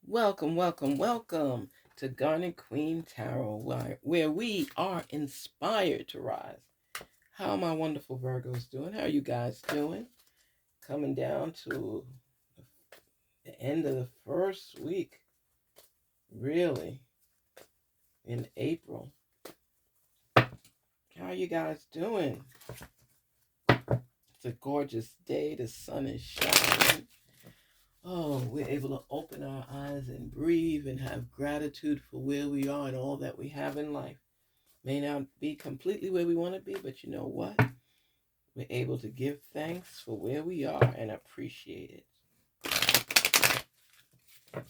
Welcome, welcome, welcome to Garnet Queen Tarot, where we are inspired to rise. How are my wonderful Virgos doing? How are you guys doing? Coming down to the end of the first week, really, in April. How are you guys doing? It's a gorgeous day. The sun is shining. Oh, we're able to open our eyes and breathe and have gratitude for where we are and all that we have in life. May not be completely where we want to be, but you know what? We're able to give thanks for where we are and appreciate it.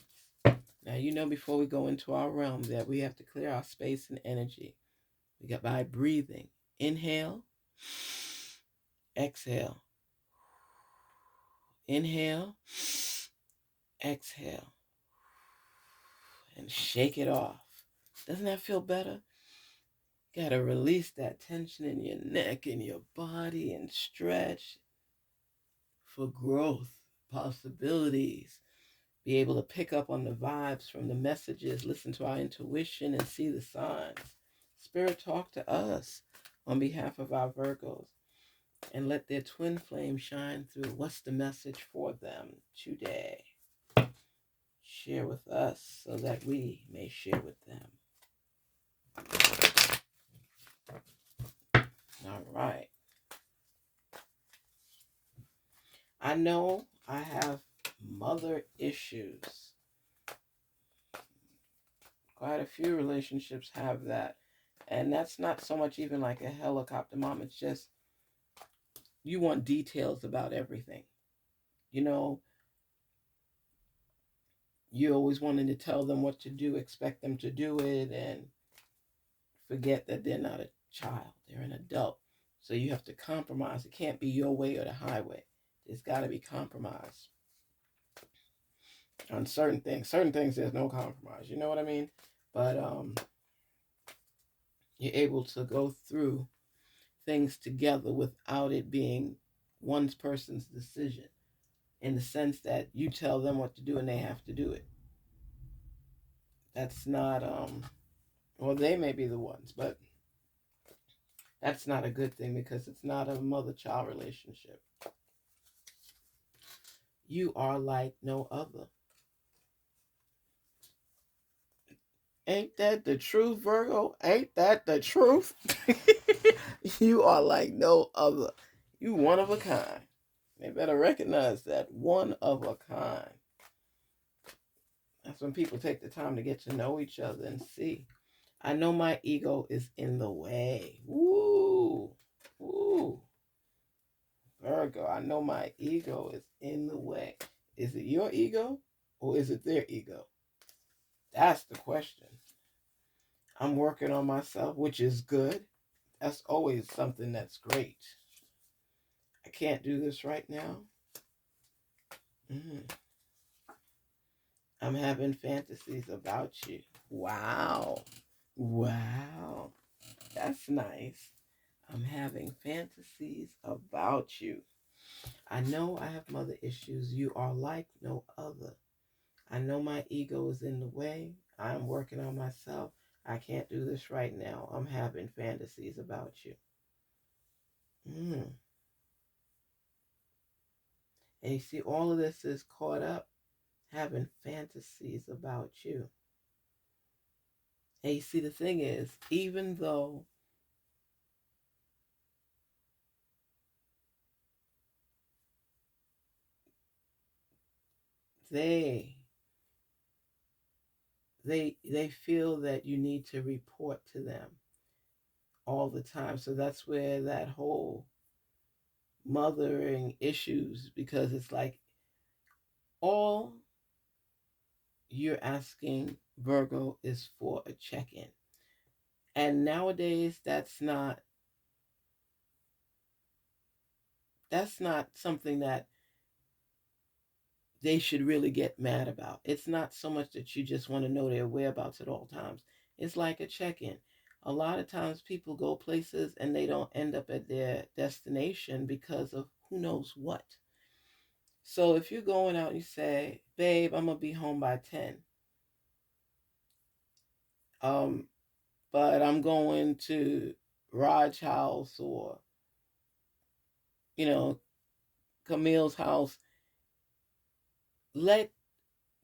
Now, you know, before we go into our realm, that we have to clear our space and energy. We got by breathing. Inhale, exhale. Inhale, exhale, and shake it off. Doesn't that feel better? Got to release that tension in your neck and your body and stretch for growth, possibilities. Be able to pick up on the vibes from the messages, listen to our intuition, and see the signs. Spirit talk to us on behalf of our Virgos and let their twin flame shine through. What's the message for them today? Share with us so that we may share with them. All right. I know I have mother issues. Quite a few relationships have that. And that's not so much even like a helicopter mom. It's just you want details about everything. You know, you always wanting to tell them what to do, expect them to do it, and forget that they're not a child. They're an adult. So you have to compromise. It can't be your way or the highway. There's got to be compromise on certain things. Certain things, there's no compromise. You know what I mean? But you're able to go through things together without it being one person's decision, in the sense that you tell them what to do and they have to do it. That's not well, they may be the ones, but that's not a good thing because it's not a mother-child relationship. You are like no other. Ain't that the truth, Virgo? Ain't that the truth? You are like no other. You one of a kind. They better recognize that. One of a kind. That's when people take the time to get to know each other and see. I know my ego is in the way. Woo! Woo! Virgo, I know my ego is in the way. Is it your ego or is it their ego? That's the question. I'm working on myself, which is good. That's always something that's great. I can't do this right now. I'm having fantasies about you. Wow. Wow. That's nice. I'm having fantasies about you. I know I have mother issues. You are like no other. I know my ego is in the way. I'm working on myself. I can't do this right now. I'm having fantasies about you. And you see, all of this is caught up having fantasies about you. And you see, the thing is, even though they they feel that you need to report to them all the time. So that's where that whole mothering issues, because it's like all you're asking, Virgo, is for a check-in. And nowadays that's not something that they should really get mad about. It's not so much that you just want to know their whereabouts at all times. It's like a check-in. A lot of times people go places and they don't end up at their destination because of who knows what. So if you're going out and you say, babe, I'm going to be home by 10. Um, but I'm going to Raj's house or, you know, Camille's house. Let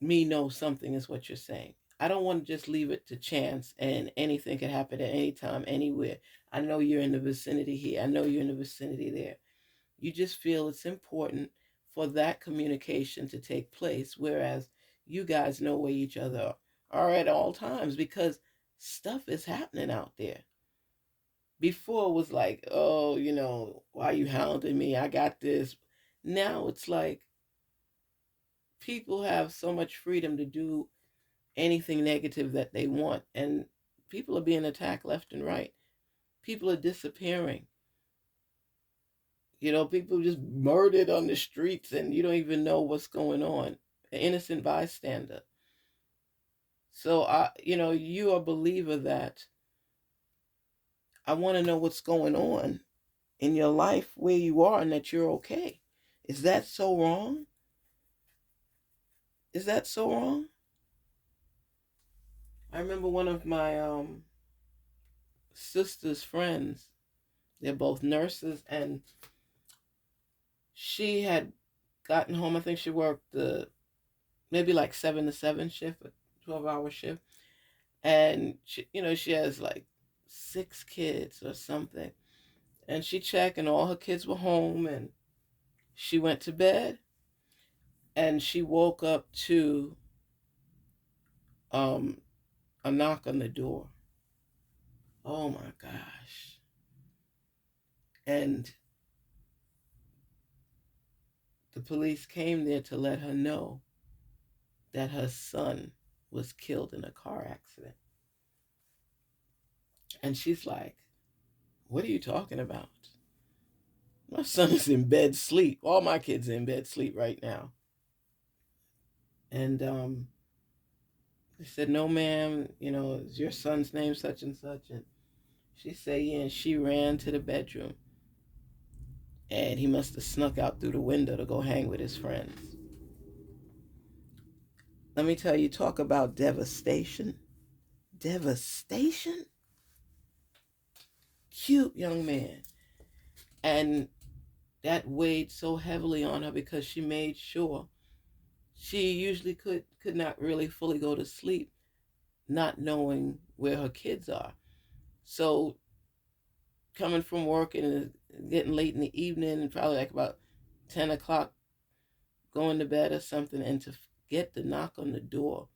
me know something is what you're saying. I don't want to just leave it to chance and anything can happen at any time, anywhere. I know you're in the vicinity here. I know you're in the vicinity there. You just feel it's important for that communication to take place, whereas you guys know where each other are at all times because stuff is happening out there. Before it was like, oh, why are you hounding me? I got this. Now it's like people have so much freedom to do anything negative that they want, and people are being attacked left and right. People are disappearing. People just murdered on the streets and you don't even know what's going on. An innocent bystander. So you're a believer that I want to know what's going on in your life, where you are, and that you're okay. Is that so wrong? Is that so wrong? I remember one of my sister's friends. They're both nurses, and she had gotten home. I think she worked the maybe like 7 to 7 shift, a 12-hour shift, and she has like 6 kids or something, and she checked, and all her kids were home, and she went to bed, and she woke up to um a knock on the door. Oh my gosh! And the police came there to let her know that her son was killed in a car accident. And she's like, what are you talking about? My son is in bed sleep. All my kids are in bed sleep right now. And they said, no, ma'am, is your son's name such and such? And she said, yeah. And she ran to the bedroom. And he must have snuck out through the window to go hang with his friends. Let me tell you, talk about devastation. Devastation? Cute young man. And that weighed so heavily on her because she made sure she usually could not really fully go to sleep not knowing where her kids are. So coming from work and getting late in the evening and probably like about 10 o'clock going to bed or something, and to get the knock on the door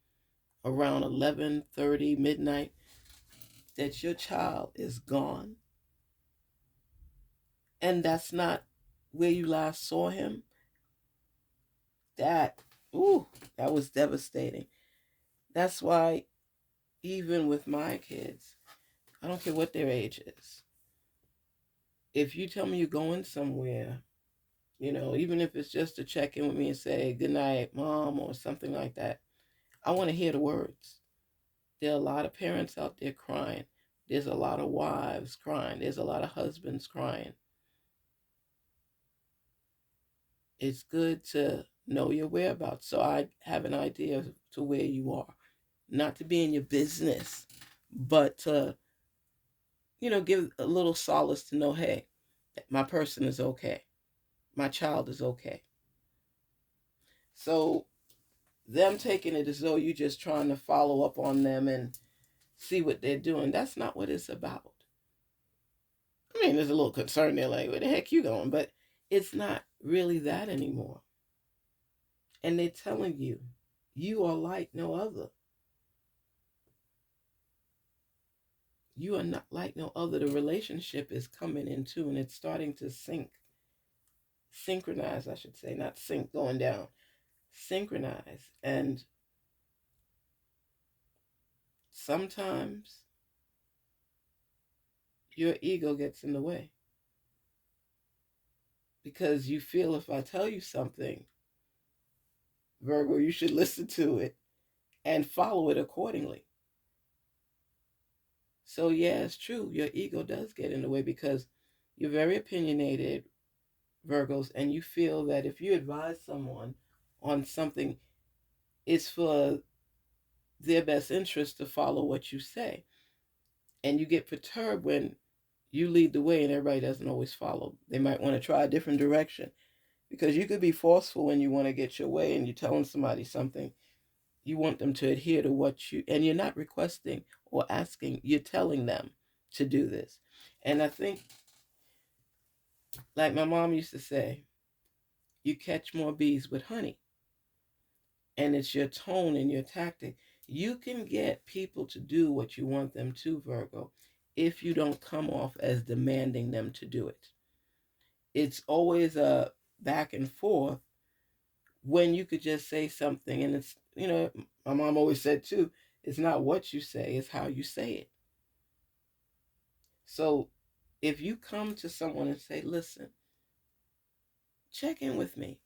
around 11:30 midnight that your child is gone and that's not where you last saw him, that ooh, that was devastating. That's why even with my kids, I don't care what their age is, if you tell me you're going somewhere, even if it's just to check in with me and say good night mom or something like that, I want to hear the words. There are a lot of parents out there crying. There's a lot of wives crying. There's a lot of husbands crying. It's good to know your whereabouts so I have an idea to where you are. Not to be in your business, but to, give a little solace to know, hey, my person is okay. My child is okay. So them taking it as though you're just trying to follow up on them and see what they're doing, that's not what it's about. I mean, there's a little concern there, like, where the heck you going? But it's not really that anymore. And they're telling you, you are like no other. You are not like no other. The relationship is coming into and it's starting to synchronize, I should say, not sync, going down, synchronize. And sometimes your ego gets in the way because you feel if I tell you something, Virgo, you should listen to it and follow it accordingly. So yeah, it's true. Your ego does get in the way because you're very opinionated, Virgos, and you feel that if you advise someone on something, it's for their best interest to follow what you say. And you get perturbed when you lead the way and everybody doesn't always follow. They might want to try a different direction, because you could be forceful when you want to get your way and you're telling somebody something. You want them to adhere to what you, and you're not requesting or asking, you're telling them to do this. And I think, like my mom used to say, you catch more bees with honey. And it's your tone and your tactic. You can get people to do what you want them to, Virgo, if you don't come off as demanding them to do it. It's always a back and forth when you could just say something. And it's, my mom always said too, it's not what you say, it's how you say it. So if you come to someone and say, listen, check in with me.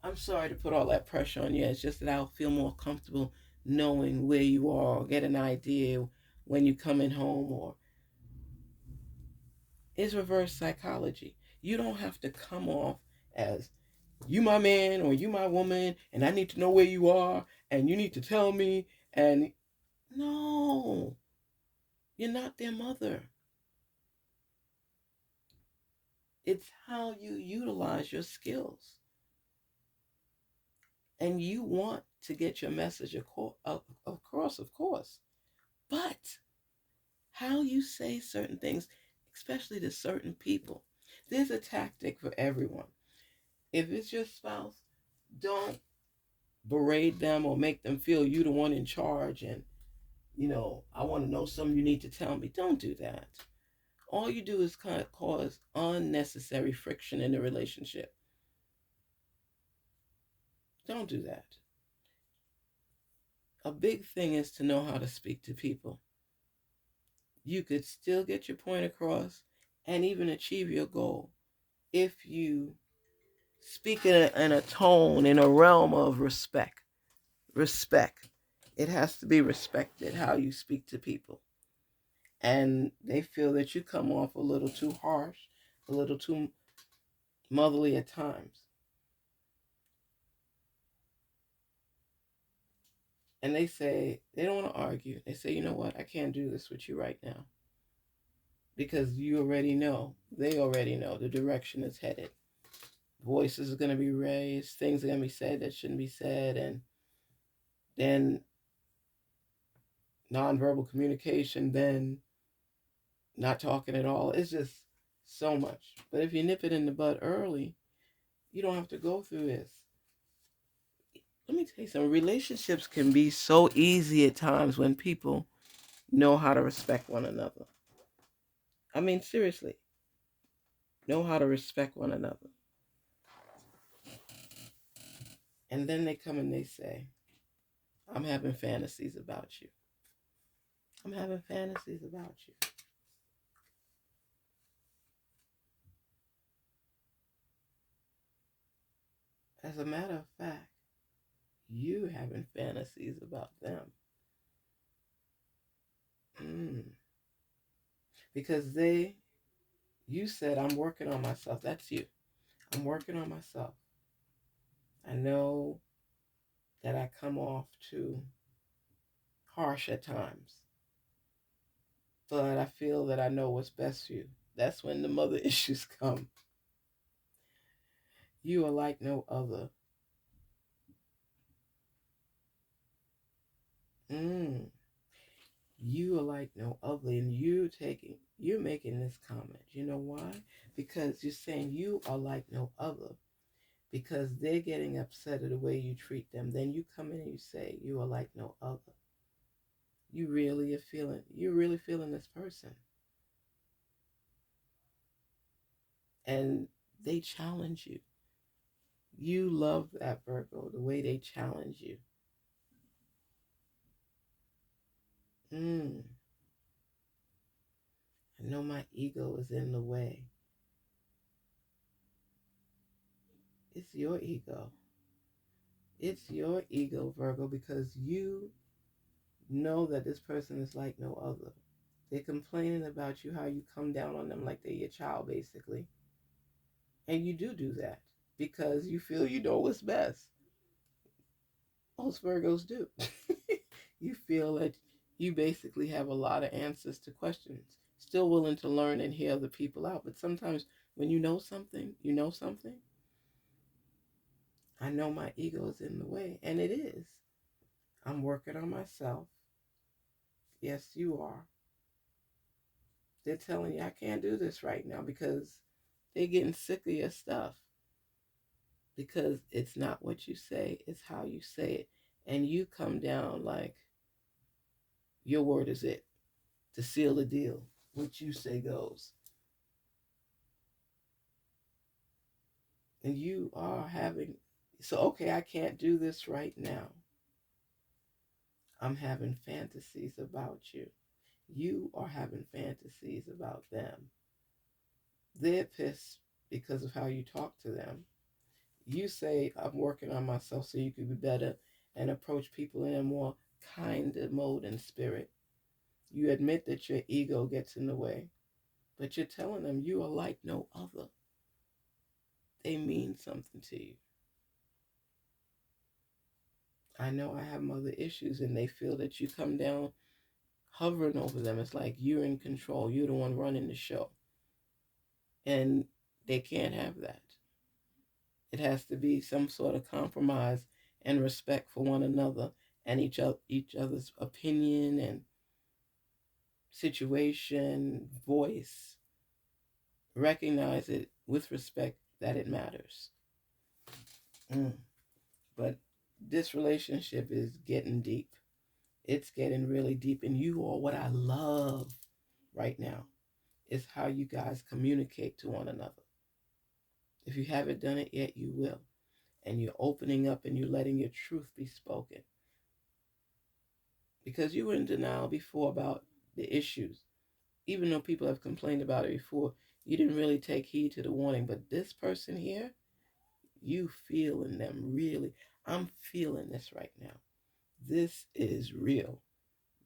I'm sorry to put all that pressure on you. It's just that I'll feel more comfortable knowing where you are, or get an idea when you're coming home, or it's reverse psychology. You don't have to come off as you my man or you my woman and I need to know where you are and you need to tell me. And no, you're not their mother. It's how you utilize your skills. And you want to get your message across, of course. But how you say certain things, especially to certain people, there's a tactic for everyone. If it's your spouse, don't berate them or make them feel you the one in charge and, I want to know something, you need to tell me. Don't do that. All you do is kind of cause unnecessary friction in the relationship. Don't do that. A big thing is to know how to speak to people. You could still get your point across and even achieve your goal if you speak in a tone, in a realm of respect. Respect. It has to be respected how you speak to people. And they feel that you come off a little too harsh, a little too motherly at times. And they say, they don't want to argue. They say, you know what, I can't do this with you right now. Because you already know, they already know the direction it's headed. Voices are going to be raised, things are going to be said that shouldn't be said, and then nonverbal communication, then not talking at all. It's just so much. But if you nip it in the bud early, you don't have to go through this. Let me tell you something. Relationships can be so easy at times when people know how to respect one another. I mean, seriously, know how to respect one another. And then they come and they say, I'm having fantasies about you. I'm having fantasies about you. As a matter of fact, you having fantasies about them. Because you said, I'm working on myself. That's you. I'm working on myself. I know that I come off too harsh at times, but I feel that I know what's best for you. That's when the mother issues come. You are like no other. Mm. You are like no other, and you're making this comment. You know why? Because you're saying you are like no other. Because they're getting upset at the way you treat them. Then you come in and you say you are like no other. You're really feeling this person. And they challenge you. You love that, Virgo, the way they challenge you. I know my ego is in the way. It's your ego. It's your ego, Virgo, because you know that this person is like no other. They're complaining about you, how you come down on them like they're your child, basically. And you do that because you feel you know what's best. Most Virgos do. You feel that you basically have a lot of answers to questions. Still willing to learn and hear the people out. But sometimes when you know something, you know something. I know my ego is in the way, and it is. I'm working on myself. Yes, you are. They're telling you I can't do this right now because they're getting sick of your stuff. Because it's not what you say, it's how you say it. And you come down like your word is it to seal the deal. What you say goes. And you are having, so okay, I can't do this right now. I'm having fantasies about you. You are having fantasies about them. They're pissed because of how you talk to them. You say, I'm working on myself so you can be better and approach people in a more kind mode and spirit. You admit that your ego gets in the way, but you're telling them you are like no other. They mean something to you. I know I have mother issues, and they feel that you come down hovering over them. It's like you're in control. You're the one running the show. And they can't have that. It has to be some sort of compromise and respect for one another and each other's opinion and situation, voice. Recognize it with respect that it matters. But this relationship is getting deep. It's getting really deep. And you are what I love right now is how you guys communicate to one another. If you haven't done it yet, you will. And you're opening up and you're letting your truth be spoken. Because you were in denial before about the issues. Even though people have complained about it before, you didn't really take heed to the warning. But this person here, you feeling them really. I'm feeling this right now. This is real.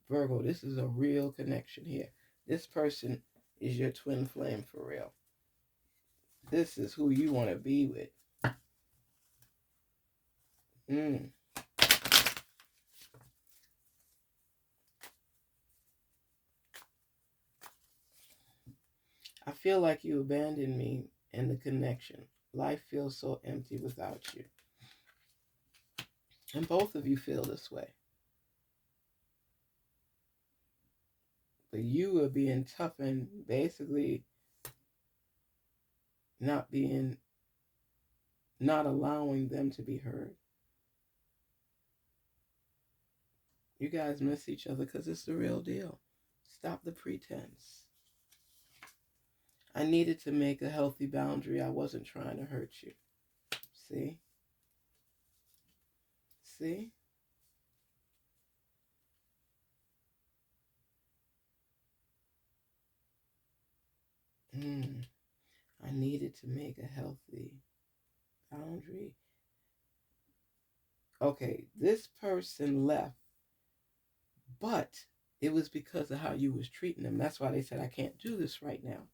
Virgo, this is a real connection here. This person is your twin flame for real. This is who you want to be with. Mm. I feel like you abandoned me and the connection. Life feels so empty without you. And both of you feel this way. But you are being tough and basically not allowing them to be heard. You guys miss each other because it's the real deal. Stop the pretense. I needed to make a healthy boundary. I wasn't trying to hurt you. See? See? I needed to make a healthy boundary. Okay, this person left, but it was because of how you was treating them. That's why they said, I can't do this right now.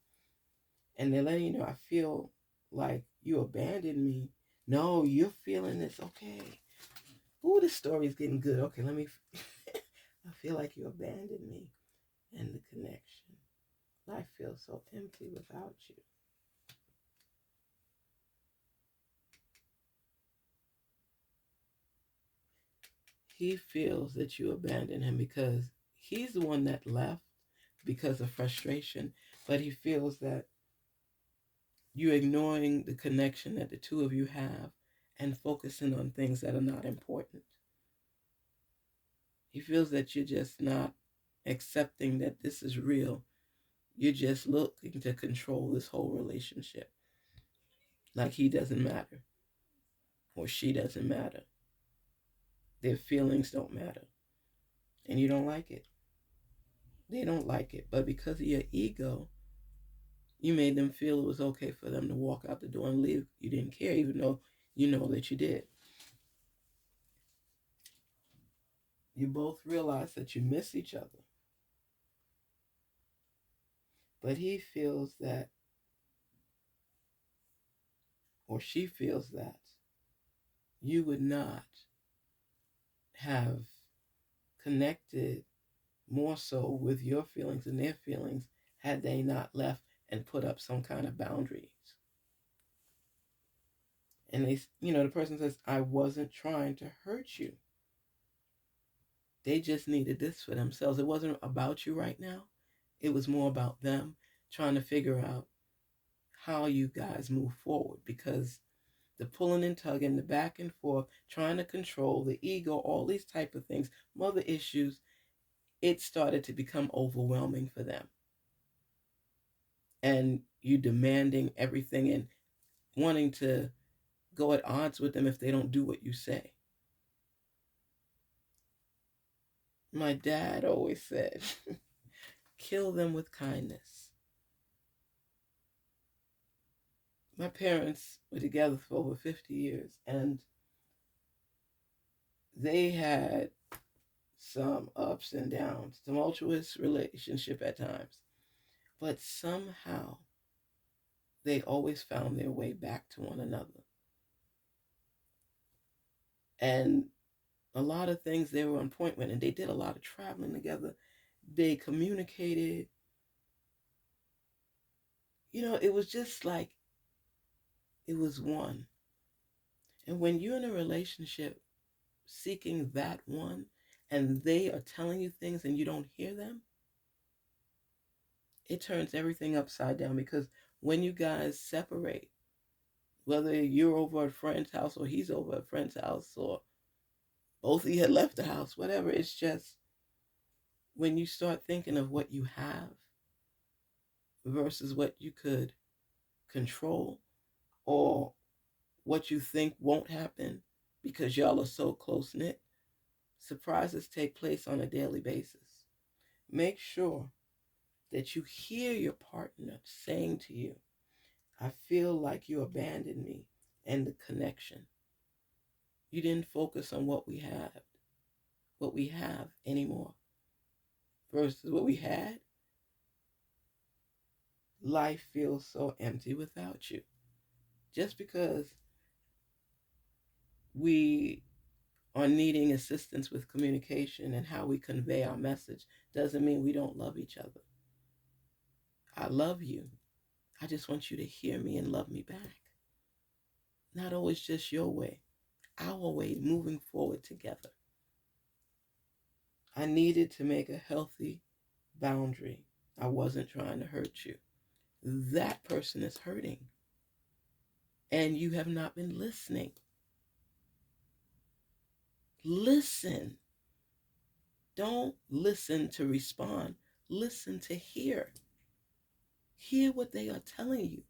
And they're letting you know, I feel like you abandoned me. No, you're feeling this. Okay. Ooh, this story is getting good. Okay, let me. I feel like you abandoned me and the connection. Life feels so empty without you. He feels that you abandoned him because he's the one that left because of frustration, but he feels that you're ignoring the connection that the two of you have and focusing on things that are not important. He feels that you're just not accepting that this is real. You're just looking to control this whole relationship. Like he doesn't matter or she doesn't matter. Their feelings don't matter. And you don't like it. They don't like it. But because of your ego, you made them feel it was okay for them to walk out the door and leave. You didn't care, even though you know that you did. You both realize that you miss each other. But he feels that, or she feels that, you would not have connected more so with your feelings and their feelings had they not left and put up some kind of boundaries. And the person says, I wasn't trying to hurt you. They just needed this for themselves. It wasn't about you right now. It was more about them trying to figure out how you guys move forward, because the pulling and tugging, the back and forth, trying to control, the ego, all these type of things, mother issues, it started to become overwhelming for them. And you demanding everything and wanting to go at odds with them if they don't do what you say. My dad always said, kill them with kindness. My parents were together for over 50 years, and they had some ups and downs, tumultuous relationship at times, but somehow they always found their way back to one another. And a lot of things they were on point with, and they did a lot of traveling together. They communicated. It was just like it was one. And when you're in a relationship seeking that one, and they are telling you things and you don't hear them, it turns everything upside down. Because when you guys separate, whether you're over at a friend's house or he's over at a friend's house, or both of you had left the house, whatever, it's just when you start thinking of what you have versus what you could control, or what you think won't happen because y'all are so close-knit, surprises take place on a daily basis. Make sure that you hear your partner saying to you, I feel like you abandoned me, and the connection. You didn't focus on what we have anymore versus what we had. Life feels so empty without you. Just because we are needing assistance with communication and how we convey our message doesn't mean we don't love each other. I love you. I just want you to hear me and love me back. Not always just your way, our way, moving forward together. I needed to make a healthy boundary. I wasn't trying to hurt you. That person is hurting, and you have not been listening. Listen. Don't listen to respond. Listen to hear. Hear what they are telling you.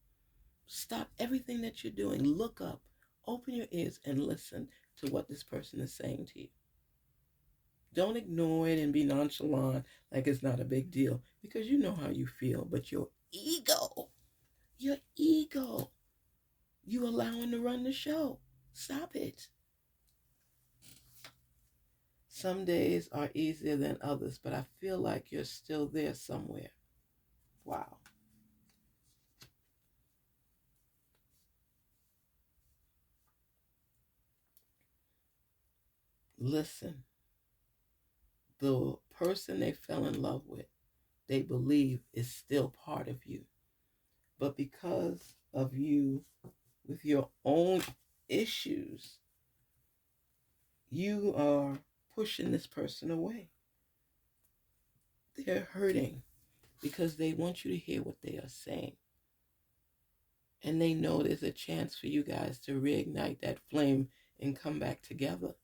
Stop everything that you're doing. Look up. Open your ears and listen to what this person is saying to you. Don't ignore it and be nonchalant like it's not a big deal, because you know how you feel. But your ego, you allowing to run the show. Stop it. Some days are easier than others, but I feel like you're still there somewhere. Wow. Listen. The person they fell in love with, they believe is still part of you. But because of you with your own issues, you are pushing this person away. They're hurting because they want you to hear what they are saying. And they know there's a chance for you guys to reignite that flame and come back together.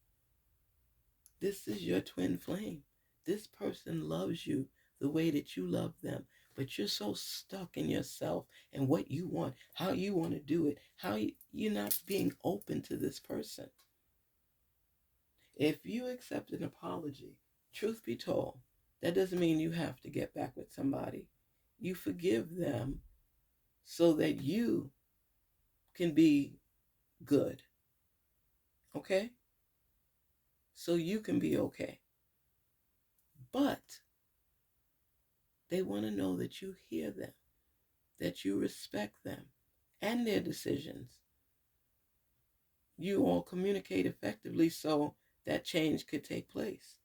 This is your twin flame. This person loves you the way that you love them, but you're so stuck in yourself and what you want, how you want to do it, you're not being open to this person. If you accept an apology, truth be told, that doesn't mean you have to get back with somebody. You forgive them so that you can be good. Okay? So you can be okay. But they want to know that you hear them, that you respect them and their decisions. You all communicate effectively so that change could take place.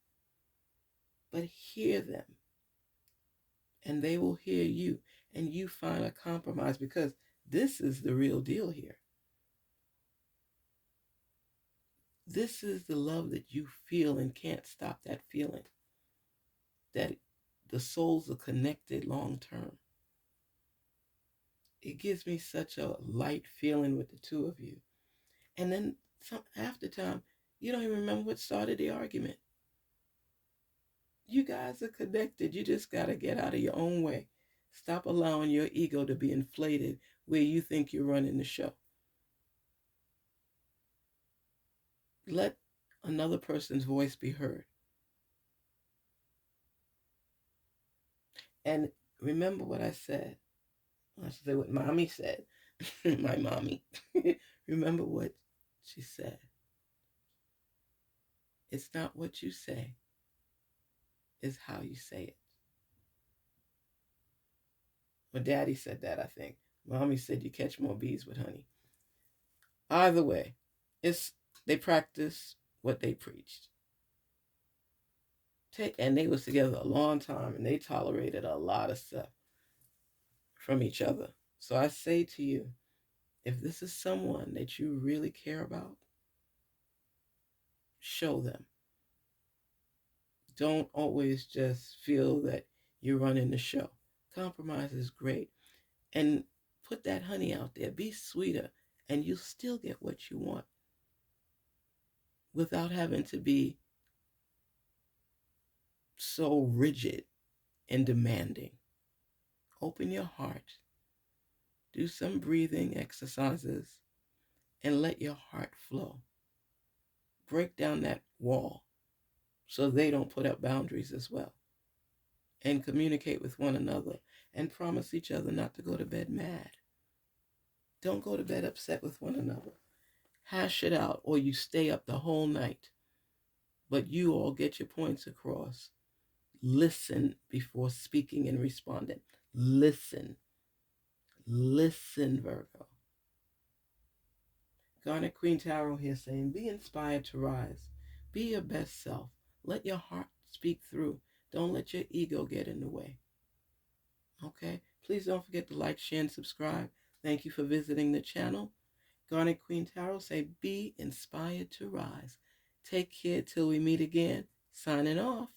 But hear them, and they will hear you, and you find a compromise, because this is the real deal here. This is the love that you feel and can't stop that feeling, that the souls are connected long term. It gives me such a light feeling with the two of you. And then after time, you don't even remember what started the argument. You guys are connected. You just got to get out of your own way. Stop allowing your ego to be inflated where you think you're running the show. Let another person's voice be heard. And remember what I said. I should say what mommy said. My mommy. Remember what she said. It's not what you say, it's how you say it. Well, daddy said that, I think. Mommy said you catch more bees with honey. Either way, they practice what they preached. And they was together a long time, and they tolerated a lot of stuff from each other. So I say to you, if this is someone that you really care about, show them. Don't always just feel that you're running the show. Compromise is great. And put that honey out there. Be sweeter, and you'll still get what you want without having to be so rigid and demanding. Open your heart. Do some breathing exercises and let your heart flow. Break down that wall so they don't put up boundaries as well. And communicate with one another and promise each other not to go to bed mad. Don't go to bed upset with one another. Hash it out, or you stay up the whole night. But you all get your points across. Listen before speaking and responding. Listen. Listen, Virgo. Garnetqueentarot here saying, be inspired to rise. Be your best self. Let your heart speak through. Don't let your ego get in the way. Okay? Please don't forget to like, share, and subscribe. Thank you for visiting the channel. Garnetqueentarot say, be inspired to rise. Take care till we meet again. Signing off.